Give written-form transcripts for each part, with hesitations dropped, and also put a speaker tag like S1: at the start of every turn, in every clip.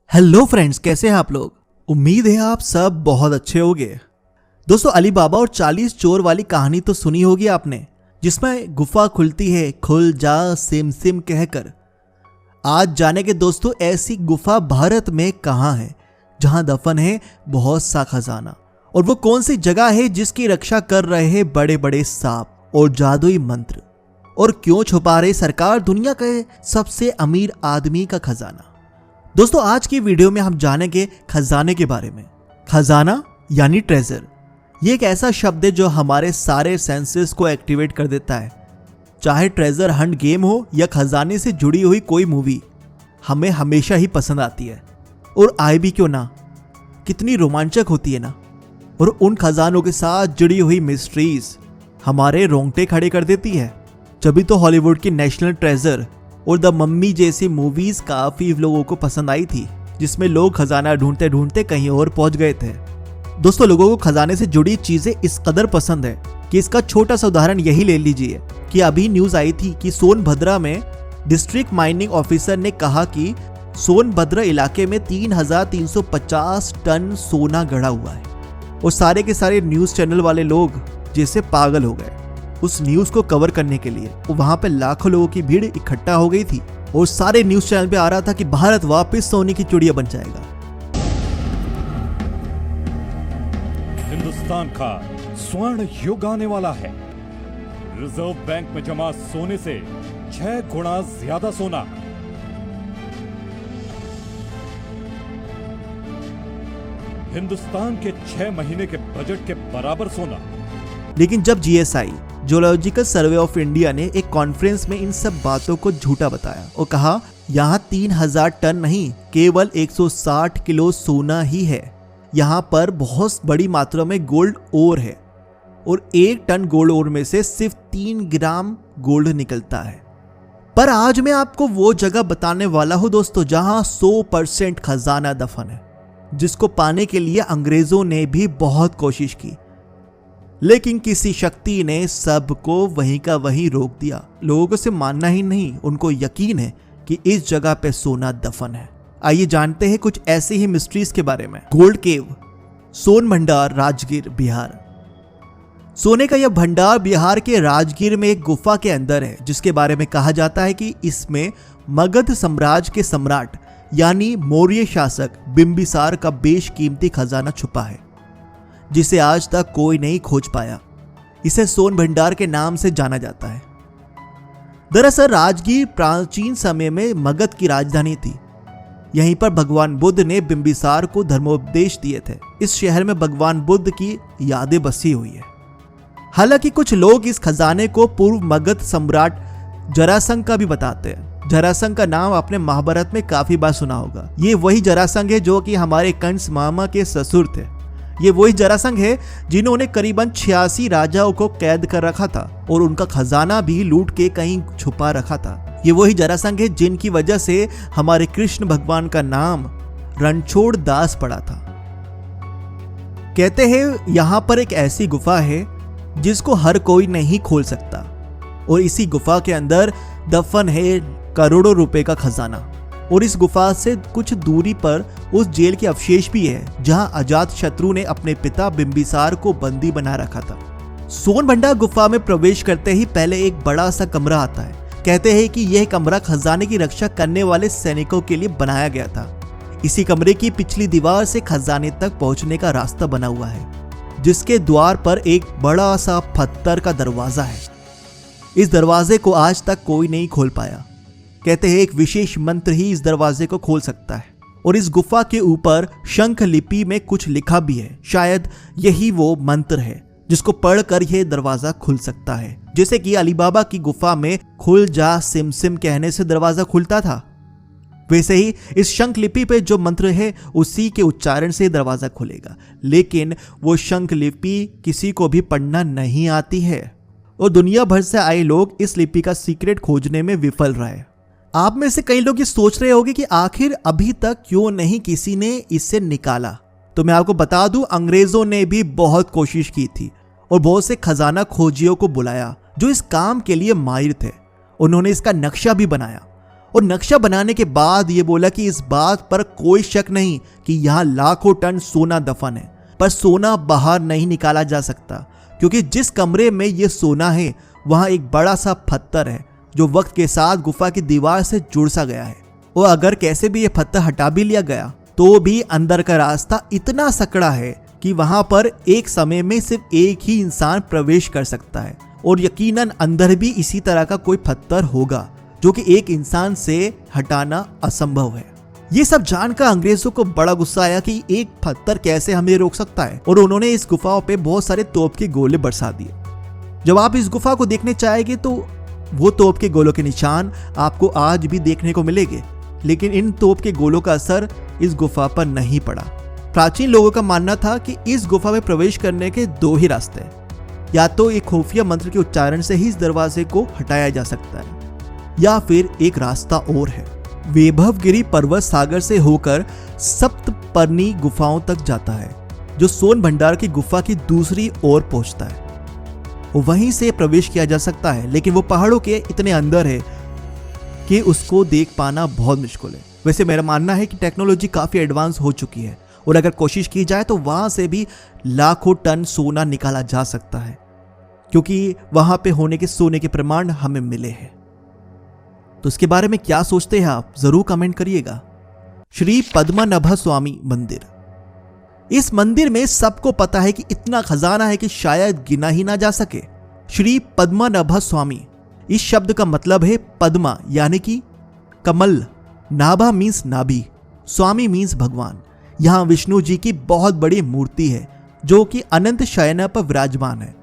S1: Hello friends, कैसे हैं आप लोग। उम्मीद है आप सब बहुत अच्छे होंगे। दोस्तों, अली बाबा और 40 चोर वाली कहानी तो सुनी होगी आपने, जिसमें गुफा खुलती है खुल जा सिम सिम कहकर। आज जानेंगे दोस्तों ऐसी गुफा भारत में कहाँ है जहां दफन है बहुत सा खजाना, और वो कौन सी जगह है जिसकी रक्षा कर रहे हैं बड़े बड़े सांप और जादुई मंत्र, और क्यों छुपा रहे सरकार दुनिया के सबसे अमीर आदमी का खजाना। दोस्तों, आज की वीडियो में हम जानेंगे खजाने के बारे में। खजाना यानी ट्रेजर, ये एक ऐसा शब्द है जो हमारे सारे सेंसेस को एक्टिवेट कर देता है। चाहे ट्रेजर हंट गेम हो या खजाने से जुड़ी हुई कोई मूवी, हमें हमेशा ही पसंद आती है, और आए भी क्यों ना। कितनी रोमांचक होती है ना। और उन खजानों के साथ जुड़ी हुई मिस्ट्रीज हमारे रोंगटे खड़े कर देती है। जभी तो हॉलीवुड की नेशनल ट्रेजर और द मम्मी जैसी मूवीज काफी लोगों को पसंद आई थी, जिसमें लोग खजाना ढूंढते ढूंढते कहीं और पहुंच गए थे। दोस्तों, लोगों को खजाने से जुड़ी चीजें इस कदर पसंद है कि इसका छोटा सा उदाहरण यही ले लीजिए कि अभी न्यूज आई थी कि सोनभद्र में डिस्ट्रिक्ट माइनिंग ऑफिसर ने कहा कि सोनभद्र इलाके में 3,350 टन सोना गड़ा हुआ है, और सारे के सारे न्यूज चैनल वाले लोग जैसे पागल हो गए उस न्यूज को कवर करने के लिए। वहां पे लाखों लोगों की भीड़ इकट्ठा हो गई थी, और सारे न्यूज चैनल पे आ रहा था कि भारत वापस सोने की चिड़िया बन जाएगा।
S2: हिंदुस्तान का स्वर्ण युग आने वाला है। रिजर्व बैंक में जमा सोने से 6 गुना ज्यादा सोना। हिंदुस्तान के 6 महीने के बजट के बराबर सोना।
S1: लेकिन जब GSI geological survey of India ने एक कॉन्फ्रेंस में इन सब बातों को झूठा बताया और कहा यहाँ 3,000 टन नहीं, केवल 160 किलो सोना ही है। यहाँ पर बहुत बड़ी मात्रा में गोल्ड ओर है, और 1 टन गोल्ड ओर में से सिर्फ 3 ग्राम गोल्ड निकलता है। पर आज मैं आपको वो जगह बताने वाला हूँ दोस्तों, जहाँ 100% खजाना दफन है, जिसको पाने के लिए अंग्रेजों ने भी बहुत कोशिश की, लेकिन किसी शक्ति ने सबको वहीं का वहीं रोक दिया। लोगों को से मानना ही नहीं, उनको यकीन है कि इस जगह पे सोना दफन है। आइए जानते हैं कुछ ऐसे ही मिस्ट्रीज के बारे में। गोल्ड केव, सोन भंडार, राजगीर, बिहार। सोने का यह भंडार बिहार के राजगीर में एक गुफा के अंदर है, जिसके बारे में कहा जाता है कि इसमें मगध साम्राज्य के सम्राट यानी मौर्य शासक बिंबिसार का बेशकीमती खजाना छुपा है, जिसे आज तक कोई नहीं खोज पाया। इसे सोन भंडार के नाम से जाना जाता है। दरअसल राजगीर प्राचीन समय में मगध की राजधानी थी। यहीं पर भगवान बुद्ध ने बिंबिसार को धर्मोपदेश दिए थे। इस शहर में भगवान बुद्ध की यादें बसी हुई है। हालांकि कुछ लोग इस खजाने को पूर्व मगध सम्राट जरासंध का भी बताते हैं। जरासंध का नाम आपने महाभारत में काफी बार सुना होगा। ये वही जरासंध है जो कि हमारे कंस मामा के ससुर थे। ये वही जरासंध है जिन्होंने करीबन 86 राजाओं को कैद कर रखा था, और उनका खजाना भी लूट के कहीं छुपा रखा था। ये वही जरासंध है जिनकी वजह से हमारे कृष्ण भगवान का नाम रणछोड़ दास पड़ा था। कहते हैं यहाँ पर एक ऐसी गुफा है जिसको हर कोई नहीं खोल सकता, और इसी गुफा के अंदर दफन है करोड़ों रुपए का खजाना। और इस गुफा से कुछ दूरी पर उस जेल के अवशेष भी है जहां अजात शत्रु ने अपने पिता बिंबिसार को बंदी बना रखा था। सोन भंडार गुफा में प्रवेश करते ही पहले एक बड़ा सा कमरा आता है। कहते हैं कि यह कमरा खजाने की रक्षा करने वाले सैनिकों के लिए बनाया गया था। इसी कमरे की पिछली दीवार से खजाने तक पहुंचने का रास्ता बना हुआ है, जिसके द्वार पर एक बड़ा सा पत्थर का दरवाजा है। इस दरवाजे को आज तक कोई नहीं खोल पाया। कहते हैं एक विशेष मंत्र ही इस दरवाजे को खोल सकता है, और इस गुफा के ऊपर शंख लिपि में कुछ लिखा भी है। शायद यही वो मंत्र है जिसको पढ़कर यह दरवाजा खुल सकता है। जैसे कि अली बाबा की गुफा में खुल जा सिम सिम कहने से दरवाजा खुलता था, वैसे ही इस शंख लिपि पे जो मंत्र है उसी के उच्चारण से दरवाजा खुलेगा। लेकिन वो शंख लिपि किसी को भी पढ़ना नहीं आती है, और दुनिया भर से आए लोग इस लिपि का सीक्रेट खोजने में विफल रहे। आप में से कई लोग ये सोच रहे होंगे कि आखिर अभी तक क्यों नहीं किसी ने इसे निकाला। तो मैं आपको बता दूं, अंग्रेजों ने भी बहुत कोशिश की थी, और बहुत से खजाना खोजियों को बुलाया जो इस काम के लिए माहिर थे। उन्होंने इसका नक्शा भी बनाया, और नक्शा बनाने के बाद ये बोला कि इस बात पर कोई शक नहीं कि यहाँ लाखों टन सोना दफन है, पर सोना बाहर नहीं निकाला जा सकता क्योंकि जिस कमरे में ये सोना है वहाँ एक बड़ा सा पत्थर है जो वक्त के साथ गुफा की दीवार से जुड़ सा गया है। और अगर कैसे भी ये पत्थर हटा भी लिया गया तो भी अंदर का रास्ता इतना सकड़ा है कि वहां पर एक समय में सिर्फ एक ही इंसान प्रवेश कर सकता है और यकीनन अंदर भी इसी तरह का कोई पत्थर होगा जो कि एक इंसान से हटाना असंभव है। ये सब जानकर अंग्रेजों को बड़ा गुस्सा आया कि एक पत्थर कैसे हमें रोक सकता है और उन्होंने इस गुफाओं पे बहुत सारे तोप के गोले बरसा दिए। जब आप इस गुफा को देखने चाहेंगे तो वो तोप के गोलों के निशान आपको आज भी देखने को मिलेंगे, लेकिन इन तोप के गोलों का असर इस गुफा पर नहीं पड़ा। प्राचीन लोगों का मानना था कि इस गुफा में प्रवेश करने के दो ही रास्ते हैं, या तो एक खुफिया मंत्र के उच्चारण से ही इस दरवाजे को हटाया जा सकता है या फिर एक रास्ता और है। वैभवगिरी पर्वत सागर से होकर सप्तपर्णी गुफाओं तक जाता है जो सोन भंडार की गुफा की दूसरी ओर पहुंचता है। वहीं से प्रवेश किया जा सकता है, लेकिन वो पहाड़ों के इतने अंदर है कि उसको देख पाना बहुत मुश्किल है। वैसे मेरा मानना है कि टेक्नोलॉजी काफी एडवांस हो चुकी है और अगर कोशिश की जाए तो वहां से भी लाखों टन सोना निकाला जा सकता है क्योंकि वहां पे होने के सोने के प्रमाण हमें मिले हैं। तो इसके बारे में क्या सोचते हैं आप, जरूर कमेंट करिएगा। श्री पद्मनाभ स्वामी मंदिर, इस मंदिर में सबको पता है कि इतना खजाना है कि शायद गिना ही ना जा सके। श्री पद्मनाभ स्वामी, इस शब्द का मतलब है पद्मा यानी कि कमल, नाभा मीन्स नाभि, स्वामी मीन्स भगवान। यहाँ विष्णु जी की बहुत बड़ी मूर्ति है जो कि अनंत शयना पर विराजमान है।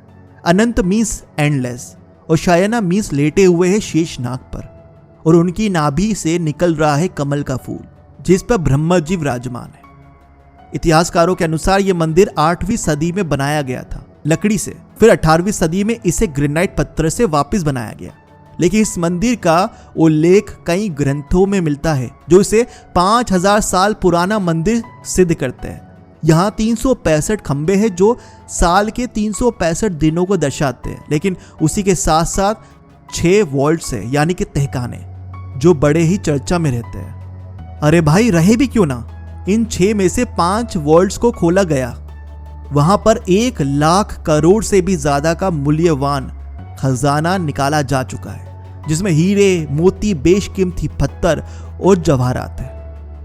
S1: अनंत मीन्स एंडलेस और शयना मीन्स लेटे हुए है शेष नाग पर, और उनकी नाभि से निकल रहा है कमल का फूल जिस पर ब्रह्मा जी विराजमान है। इतिहासकारों के अनुसार यह मंदिर 8वीं सदी में बनाया गया था लकड़ी से, फिर 18वीं सदी में इसे ग्रेनाइट पत्थर से वापस बनाया गया। लेकिन इस मंदिर का उल्लेख कई ग्रंथों में मिलता है जो इसे 5000 साल पुराना मंदिर सिद्ध करते हैं। यहाँ 365 खंबे हैं जो साल के 365 दिनों को दर्शाते हैं, लेकिन उसी के साथ साथ 6 वॉल्ट्स है यानी कि तहखाने जो बड़े ही चर्चा में रहते हैं। अरे भाई रहे भी क्यों ना, इन 6 में से 5 वॉल्ट्स को खोला गया। वहां पर 1 लाख करोड़ से भी ज्यादा का मूल्यवान खजाना निकाला जा चुका है जिसमें हीरे, मोती, बेशकीमती पत्थर और जवाहरात है।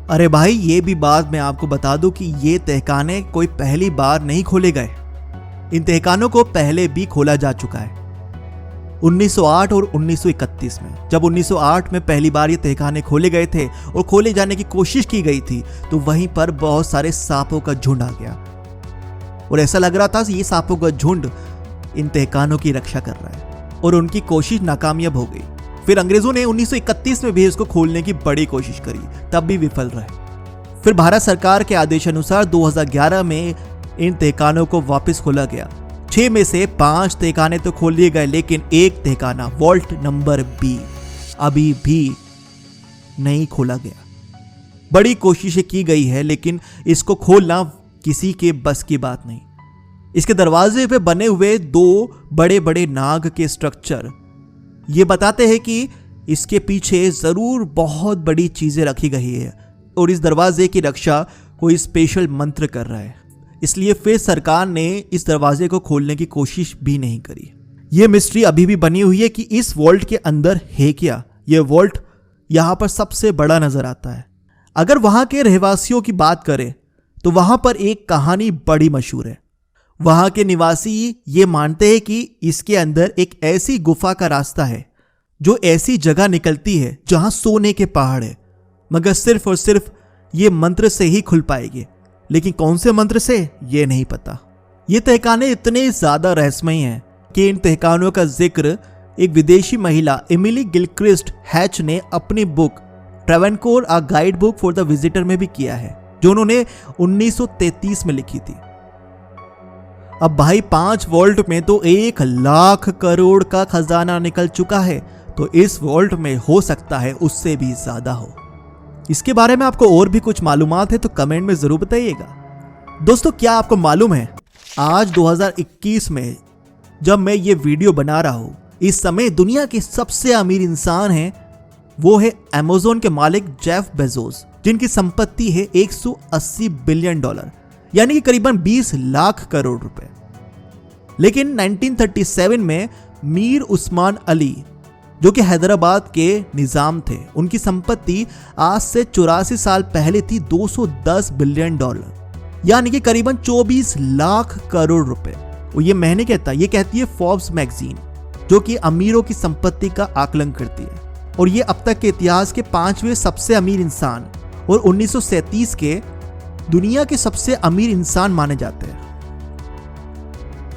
S1: अरे भाई ये भी बात मैं आपको बता दूं कि ये तहखाने कोई पहली बार नहीं खोले गए, इन तहखानों को पहले भी खोला जा चुका है 1908 और 1931 में। जब 1908 में पहली बार ये तहखाने खोले गए थे और खोले जाने की कोशिश की गई थी तो वहीं पर बहुत सारे सांपों का झुंड आ गया और ऐसा लग रहा था कि ये सांपों का झुंड इन तहखानों की रक्षा कर रहा है और उनकी कोशिश नाकामयाब हो गई। फिर अंग्रेजों ने 1931 में भी इसको खोलने की बड़ी कोशिश करी, तब भी विफल रहे। फिर भारत सरकार के आदेशानुसार 2011 में इन तहखानों को वापस खोला गया। 6 में से 5 तहखाने तो खोल दिए गए, लेकिन एक तहखाना वॉल्ट नंबर B अभी भी नहीं खोला गया। बड़ी कोशिशें की गई है लेकिन इसको खोलना किसी के बस की बात नहीं। इसके दरवाजे पे बने हुए 2 बड़े बड़े नाग के स्ट्रक्चर ये बताते हैं कि इसके पीछे जरूर बहुत बड़ी चीजें रखी गई है और इस दरवाजे की रक्षा कोई स्पेशल मंत्र कर रहा है, इसलिए फिर सरकार ने इस दरवाजे को खोलने की कोशिश भी नहीं करी। यह मिस्ट्री अभी भी बनी हुई है कि इस वॉल्ट के अंदर है क्या। यह वॉल्ट यहाँ पर सबसे बड़ा नजर आता है। अगर वहां के रहवासियों की बात करें तो वहां पर एक कहानी बड़ी मशहूर है। वहां के निवासी ये मानते हैं कि इसके अंदर एक ऐसी गुफा का रास्ता है जो ऐसी जगह निकलती है जहां सोने के पहाड़ है, मगर सिर्फ और सिर्फ ये मंत्र से ही खुल पाएगी। लेकिन कौन से मंत्र से ये नहीं पता। ये तहखाने इतने ज्यादा रहस्यमय हैं कि इन तहखानों का जिक्र एक विदेशी महिला एमिली गिलक्रिस्ट हैच ने अपनी book Travancore a guide book for the visitor में भी किया है, जो उन्होंने 1933 में लिखी थी। अब भाई 5 वॉल्ट में तो 1 लाख करोड़ का खजाना निकल चुका है, तो इस वॉल्ट में हो सकता है उससे भी ज्यादा हो। इसके बारे में आपको और भी कुछ मालूमात है तो कमेंट में जरूर बताइएगा। दोस्तों क्या आपको मालूम है आज 2021 में जब मैं ये वीडियो बना रहा हूं, इस समय दुनिया के सबसे अमीर इंसान हैं वो है अमेज़न के मालिक जेफ बेजोस, जिनकी संपत्ति है 180 बिलियन डॉलर, यानी कि करीबन 20 लाख करोड़ रुपए। लेकिन 1937 में मीर उस्मान अली, जो कि हैदराबाद के निजाम थे, उनकी संपत्ति आज से 84 साल पहले थी 210 बिलियन डॉलर, यानी कि करीबन 24 लाख करोड़ रुपए। और ये मैंने कहता, ये कहती है फोर्ब्स मैगजीन, जो कि अमीरों की संपत्ति का आकलन करती है। और ये अब तक के इतिहास के 5वें सबसे अमीर इंसान और 1937 के दुनिया के सबसे अमीर इंसान माने जाते हैं।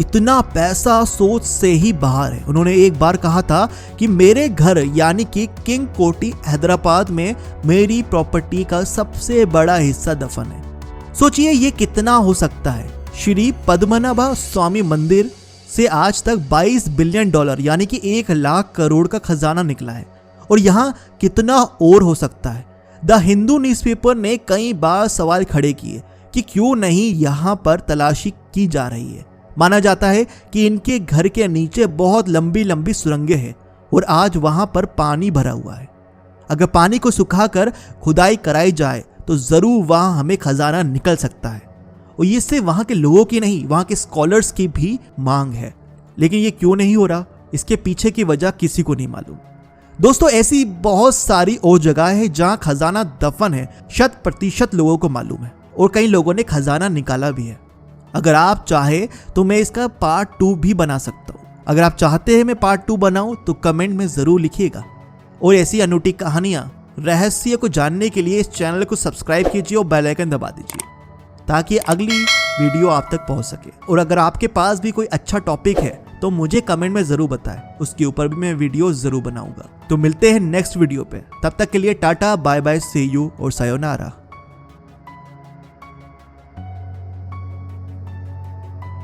S1: इतना पैसा सोच से ही बाहर है। उन्होंने एक बार कहा था कि मेरे घर यानी कि किंग कोटी हैदराबाद में मेरी प्रॉपर्टी का सबसे बड़ा हिस्सा दफन है। सोचिए ये कितना हो सकता है। श्री पद्मनाभ स्वामी मंदिर से आज तक 22 बिलियन डॉलर यानी कि 1 लाख करोड़ का खजाना निकला है। और यहाँ कितना और हो सकता है। द हिंदू न्यूज़पेपर ने कई बार सवाल खड़े किए कि क्यों नहीं यहाँ पर तलाशी की जा रही है। माना जाता है कि इनके घर के नीचे बहुत लंबी लंबी सुरंगें हैं और आज वहां पर पानी भरा हुआ है। अगर पानी को सुखाकर खुदाई कराई जाए तो जरूर वहां हमें खजाना निकल सकता है। और ये सिर्फ वहां के लोगों की नहीं, वहां के स्कॉलर्स की भी मांग है। लेकिन ये क्यों नहीं हो रहा, इसके पीछे की वजह किसी को नहीं मालूम। दोस्तों, ऐसी बहुत सारी और जगह है जहां खजाना दफन है, 100% लोगों को मालूम है और कई लोगों ने खजाना निकाला भी है। अगर आप चाहे तो मैं इसका पार्ट 2 भी बना सकता हूँ। अगर आप चाहते हैं मैं पार्ट 2 बनाऊं तो कमेंट में जरूर लिखिएगा। और ऐसी अनूठी कहानियां, रहस्य को जानने के लिए इस चैनल को सब्सक्राइब कीजिए और बेल आइकन दबा दीजिए ताकि अगली वीडियो आप तक पहुंच सके। और अगर आपके पास भी कोई अच्छा टॉपिक है तो मुझे कमेंट में जरूर बताएं, उसके ऊपर भी मैं वीडियो जरूर बनाऊंगा। तो मिलते हैं नेक्स्ट वीडियो पे, तब तक के लिए tata bye bye, see you और सायोनारा।